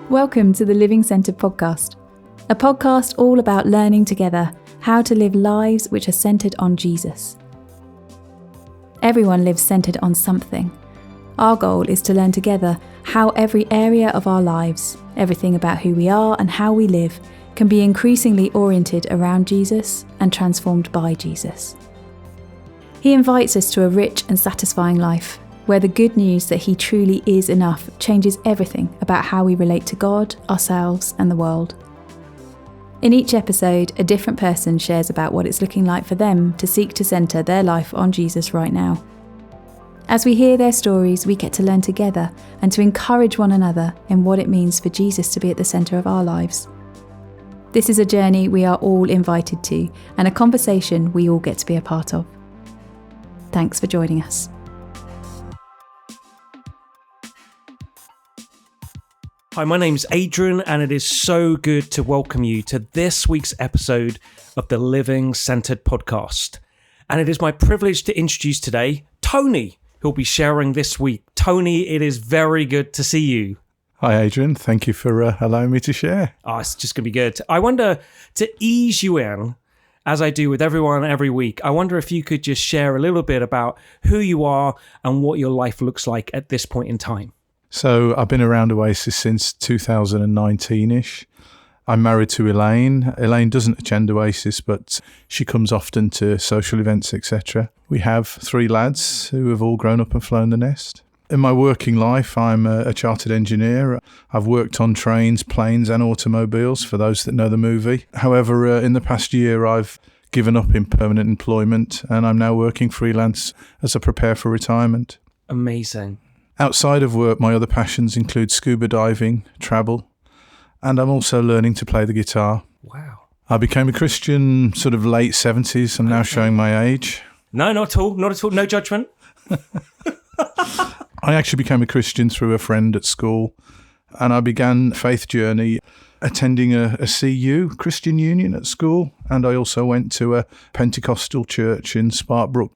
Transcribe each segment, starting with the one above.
Welcome to the Living Centred podcast, a podcast all about learning together how to live lives which are centred on Jesus. Everyone lives centred on something. Our goal is to learn together how every area of our lives, everything about who we are and how we live, can be increasingly oriented around Jesus and transformed by Jesus. He invites us to a rich and satisfying life, where the good news that he truly is enough changes everything about how we relate to God, ourselves, and the world. In each episode, a different person shares about what it's looking like for them to seek to centre their life on Jesus right now. As we hear their stories, we get to learn together and to encourage one another in what it means for Jesus to be at the centre of our lives. This is a journey we are all invited to, and a conversation we all get to be a part of. Thanks for joining us. Hi, my name's Adrian, and it is so good to welcome you to this week's episode of the Living Centred podcast. And it is my privilege to introduce today Tony, who'll be sharing this week. Tony, it is very good to see you. Hi, Adrian. Thank you for allowing me to share. Oh, it's just going to be good. I wonder, to ease you in, as I do with everyone every week, I wonder if you could just share a little bit about who you are and what your life looks like at this point in time. So I've been around Oasis since 2019-ish. I'm married to Elaine. Elaine doesn't attend Oasis, but she comes often to social events, etc. We have 3 lads who have all grown up and flown the nest. In my working life, I'm a chartered engineer. I've worked on trains, planes and automobiles, for those that know the movie. However, in the past year, I've given up in permanent employment and I'm now working freelance as I prepare for retirement. Amazing. Outside of work, my other passions include scuba diving, travel, and I'm also learning to play the guitar. Wow. I became a Christian sort of late 70s. I'm now showing my age. No, not at all. Not at all. No judgment. I actually became a Christian through a friend at school, and I began a faith journey attending a CU, Christian Union, at school, and I also went to a Pentecostal church in Sparkbrook.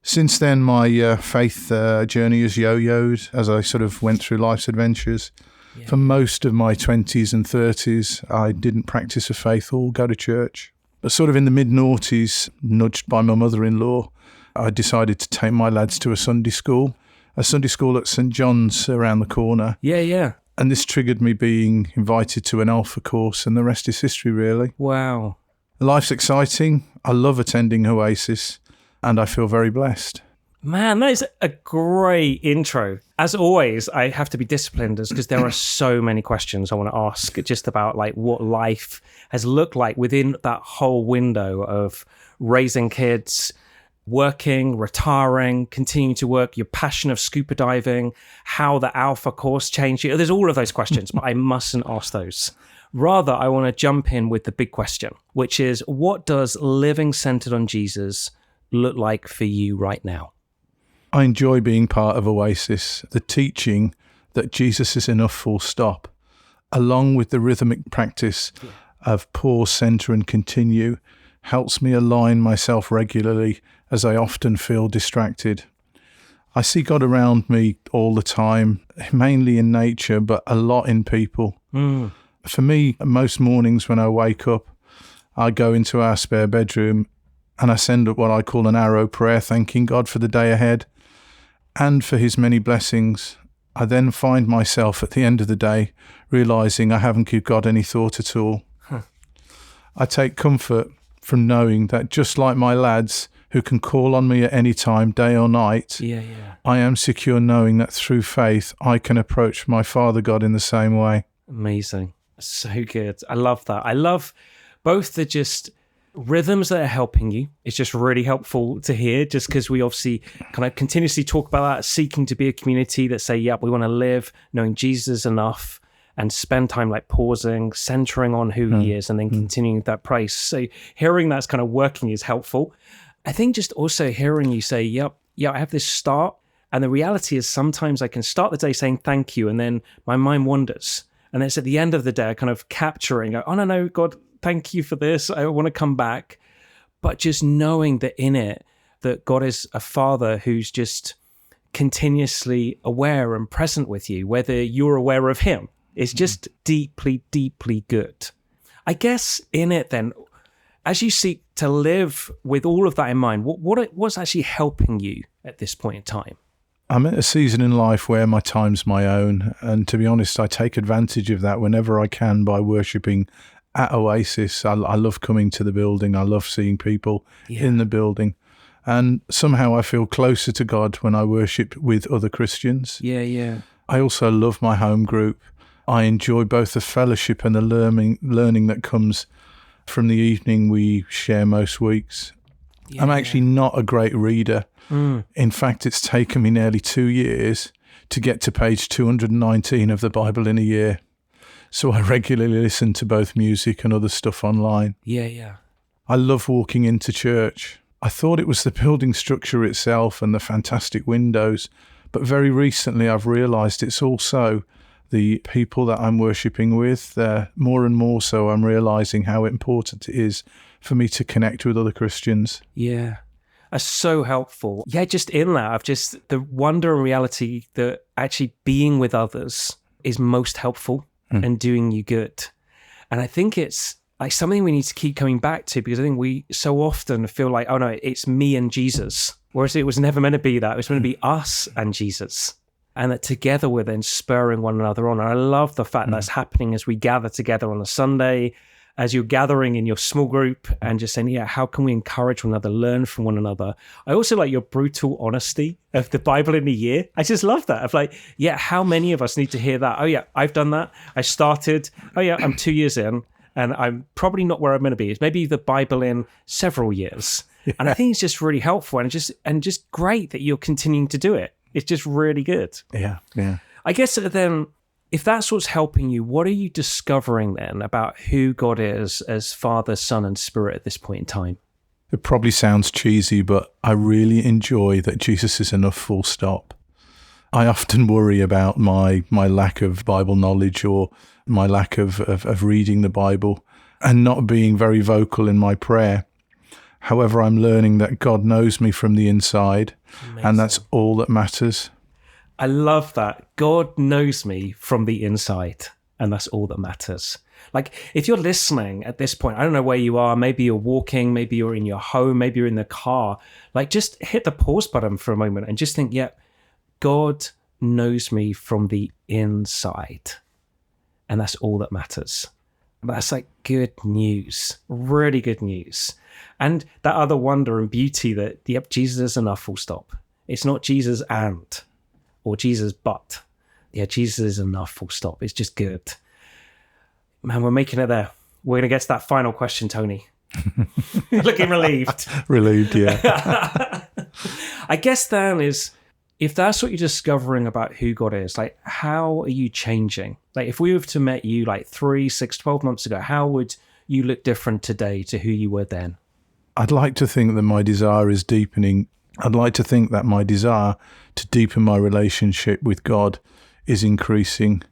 Since then, my faith journey has yo-yoed as I sort of went through life's adventures. Yeah. For most of my 20s and 30s, I didn't practice a faith or go to church. But sort of in the mid-noughties, nudged by my mother-in-law, I decided to take my lads to a Sunday school at St. John's around the corner. Yeah. And this triggered me being invited to an Alpha course, and the rest is history, really. Wow. Life's exciting. I love attending Oasis. And I feel very blessed. Man, that is a great intro. As always, I have to be disciplined because there are so many questions I want to ask just about like what life has looked like within that whole window of raising kids, working, retiring, continuing to work, your passion of scuba diving, how the Alpha course changed you. There's all of those questions, but I mustn't ask those. Rather, I want to jump in with the big question, which is what does living centered on Jesus look like for you right now? I enjoy being part of Oasis. The teaching that Jesus is enough, full stop, along with the rhythmic practice of pause, center and continue, helps me align myself regularly as I often feel distracted. I see God around me all the time, mainly in nature, but a lot in people. For me, most mornings when I wake up, I go into our spare bedroom and I send up what I call an arrow prayer, thanking God for the day ahead and for his many blessings. I then find myself at the end of the day realising I haven't given God any thought at all. I take comfort from knowing that just like my lads who can call on me at any time, day or night, I am secure knowing that through faith I can approach my Father God in the same way. Amazing. So good. I love that. I love both the just rhythms that are helping you. It's just really helpful to hear, just because we obviously kind of continuously talk about that, seeking to be a community that say, we want to live knowing Jesus is enough and spend time like pausing, centering on who he is, and then continuing that praise. So hearing that's kind of working is helpful. I think just also hearing you say, I have this start. And the reality is sometimes I can start the day saying thank you, and then my mind wanders. And it's at the end of the day, kind of capturing, oh, no, God, thank you for this. I want to come back. But just knowing that in it, that God is a father who's just continuously aware and present with you, whether you're aware of him. It's just deeply, deeply good. I guess in it then, as you seek to live with all of that in mind, what's actually helping you at this point in time? I'm at a season in life where my time's my own. And to be honest, I take advantage of that whenever I can by worshipping at Oasis. I love coming to the building. I love seeing people in the building. And somehow I feel closer to God when I worship with other Christians. Yeah. I also love my home group. I enjoy both the fellowship and the learning that comes from the evening we share most weeks. I'm actually not a great reader. In fact, it's taken me nearly 2 years to get to page 219 of the Bible in a year. So I regularly listen to both music and other stuff online. Yeah. I love walking into church. I thought it was the building structure itself and the fantastic windows, but very recently I've realised it's also the people that I'm worshipping with. More and more so, I'm realising how important it is for me to connect with other Christians. Yeah. That's so helpful. Yeah, just in that, I've just the wonder and reality that actually being with others is most helpful and doing you good. And I think it's like something we need to keep coming back to, because I think we so often feel like, oh no, it's me and Jesus. Whereas it was never meant to be that. It was meant to be us and Jesus. And that together we're then spurring one another on. And I love the fact that's happening as we gather together on a Sunday, as you're gathering in your small group and just saying, how can we encourage one another, learn from one another? I also like your brutal honesty of the Bible in a year. I just love that. Of like, how many of us need to hear that? Oh yeah, I've done that. I started. Oh yeah, I'm 2 years in and I'm probably not where I'm going to be. It's maybe the Bible in several years. Yeah. And I think it's just really helpful and just great that you're continuing to do it. It's just really good. Yeah. I guess then, if that's what's helping you, what are you discovering then about who God is as Father, Son, and Spirit at this point in time? It probably sounds cheesy, but I really enjoy that Jesus is enough, full stop. I often worry about my lack of Bible knowledge or my lack of reading the Bible and not being very vocal in my prayer. However, I'm learning that God knows me from the inside. Amazing. And that's all that matters. I love that. God knows me from the inside, and that's all that matters. Like, if you're listening at this point, I don't know where you are. Maybe you're walking, maybe you're in your home, maybe you're in the car. Like, just hit the pause button for a moment and just think, God knows me from the inside, and that's all that matters. That's like good news, really good news. And that other wonder and beauty that, Jesus is enough, full stop. It's not Jesus and, or Jesus but. Jesus is enough, full stop. It's just good. Man, we're making it there. We're going to get to that final question, Tony. Looking relieved. Relieved, yeah. I guess then is, if that's what you're discovering about who God is, like, how are you changing? Like, if we were to met you like 3, 6, 12 months ago, how would you look different today to who you were then? I'd like to think that my desire is deepening. I'd like to think that my desire to deepen my relationship with God is increasing,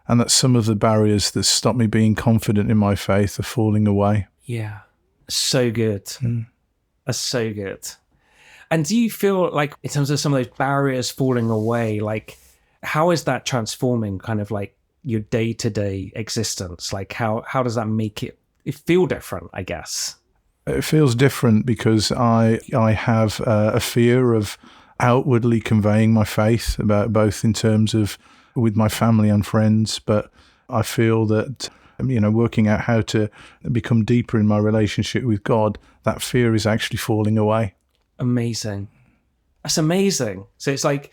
and that some of the barriers that stop me being confident in my faith are falling away. Yeah. So good. That's so good. And do you feel like, in terms of some of those barriers falling away, like, how is that transforming kind of like your day-to-day existence? Like, how does that make it feel different, I guess? It feels different because I have a fear of outwardly conveying my faith, about both in terms of with my family and friends, but I feel that, working out how to become deeper in my relationship with God, that fear is actually falling away. Amazing. That's amazing. So it's like,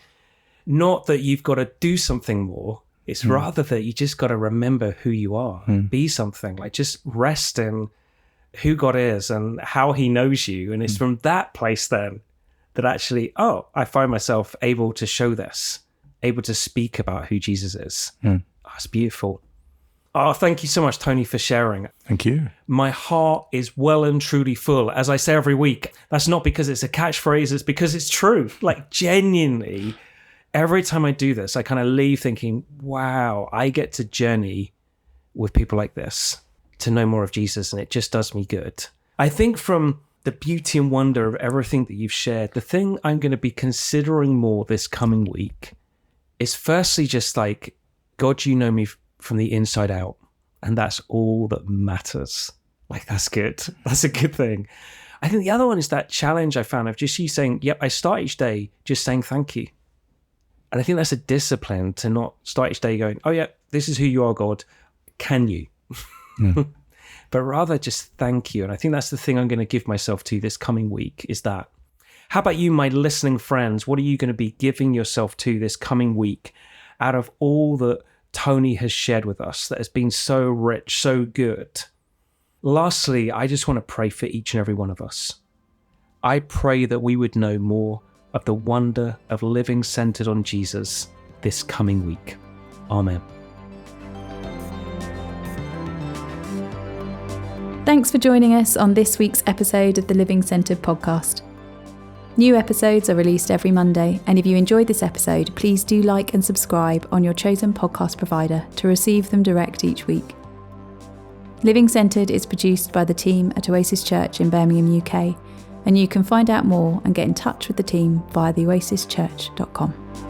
not that you've got to do something more, it's rather that you just got to remember who you are, be something, like just rest in who God is and how he knows you. And it's from that place then that actually, I find myself able to show this, able to speak about who Jesus is. It's beautiful. Thank you so much, Tony, for sharing. Thank you. My heart is well and truly full. As I say every week, that's not because it's a catchphrase, it's because it's true. Like, genuinely, every time I do this, I kind of leave thinking, wow, I get to journey with people like this to know more of Jesus, and it just does me good. I think from the beauty and wonder of everything that you've shared, the thing I'm going to be considering more this coming week is firstly just like, God, you know me from the inside out. And that's all that matters. Like, that's good. That's a good thing. I think the other one is that challenge I found of just you saying, yep, I start each day just saying thank you. And I think that's a discipline to not start each day going, oh yeah, this is who you are, God. Can you? Yeah. But rather just thank you. And I think that's the thing I'm going to give myself to this coming week is that. How about you, my listening friends? What are you going to be giving yourself to this coming week out of all that Tony has shared with us that has been so rich, so good? Lastly, I just want to pray for each and every one of us. I pray that we would know more of the wonder of living centered on Jesus this coming week. Amen. Thanks for joining us on this week's episode of the Living Centred podcast. New episodes are released every Monday, and if you enjoyed this episode, please do like and subscribe on your chosen podcast provider to receive them direct each week. Living Centred is produced by the team at Oasis Church in Birmingham, UK, and you can find out more and get in touch with the team via theoasischurch.com.